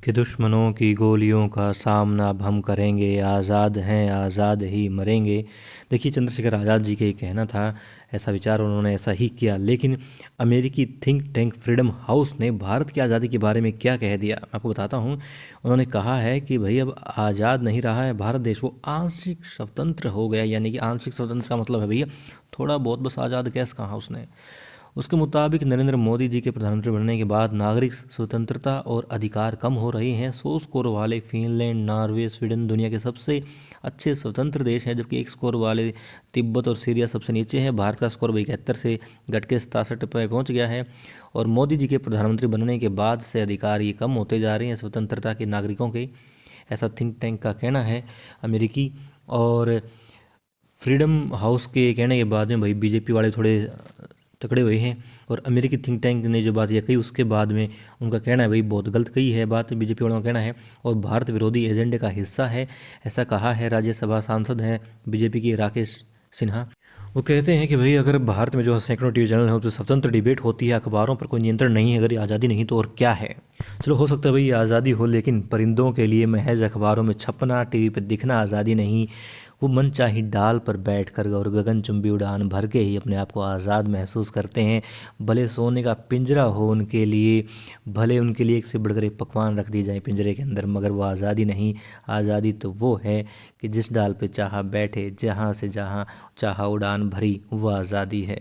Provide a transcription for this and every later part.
कि दुश्मनों की गोलियों का सामना अब हम करेंगे, आज़ाद हैं आज़ाद ही मरेंगे। देखिए, चंद्रशेखर आज़ाद जी का ये कहना था, ऐसा विचार उन्होंने ऐसा ही किया। लेकिन अमेरिकी थिंक टैंक फ्रीडम हाउस ने भारत की आज़ादी के बारे में क्या कह दिया, मैं आपको बताता हूँ। उन्होंने कहा है कि भाई अब आज़ाद नहीं रहा है भारत देश, वो आंशिक स्वतंत्र हो गया। यानी कि आंशिक स्वतंत्र का मतलब है भैया थोड़ा बहुत बस आज़ाद कैसे कहा उसने। उसके मुताबिक नरेंद्र मोदी जी के प्रधानमंत्री बनने के बाद नागरिक स्वतंत्रता और अधिकार कम हो रहे हैं। 100 स्कोर वाले फिनलैंड, नॉर्वे, स्वीडन दुनिया के सबसे अच्छे स्वतंत्र देश हैं, जबकि 1 स्कोर वाले तिब्बत और सीरिया सबसे नीचे हैं। भारत का स्कोर 71 से घट के 67 पर पहुंच गया है। और मोदी जी के प्रधानमंत्री बनने के बाद से अधिकार ये कम होते जा रहे हैं स्वतंत्रता के नागरिकों के, ऐसा थिंक टैंक का कहना है अमेरिकी। और फ्रीडम हाउस के कहने के बाद में भाई बीजेपी वाले थोड़े तकड़े हुए हैं। और अमेरिकी थिंक टैंक ने जो बात यह कही उसके बाद में उनका कहना है भाई बहुत गलत कही है बात, बीजेपी वालों का कहना है, और भारत विरोधी एजेंडे का हिस्सा है, ऐसा कहा है राज्यसभा सांसद हैं बीजेपी की राकेश सिन्हा। वो कहते हैं कि भाई अगर भारत में जो सैकड़ों टीवी चैनल है उस पर स्वतंत्र डिबेट होती है, अखबारों पर कोई नियंत्रण नहीं है, अगर ये आज़ादी नहीं तो और क्या है। चलो हो सकता है भाई आज़ादी हो, लेकिन परिंदों के लिए महज अखबारों में छपना, टीवी पर दिखना आज़ादी नहीं। वो मनचाही डाल पर बैठकर और गगनचुंबी उड़ान भर के ही अपने आप को आज़ाद महसूस करते हैं। भले सोने का पिंजरा हो उनके लिए, भले उनके लिए एक से बढ़कर एक पकवान रख दिए जाए पिंजरे के अंदर, मगर वो आज़ादी नहीं। आज़ादी तो वो है कि जिस डाल पे चाहा बैठे, जहाँ से जहाँ चाहा उड़ान भरी, वो आज़ादी है।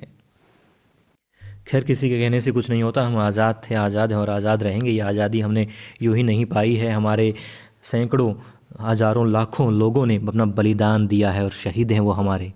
खैर, किसी के कहने से कुछ नहीं होता, हम आज़ाद थे, आज़ाद हैं और आज़ाद रहेंगे। ये आज़ादी हमने यूं ही नहीं पाई है, हमारे सैकड़ों हजारों लाखों लोगों ने अपना बलिदान दिया है और शहीद हैं वो हमारे।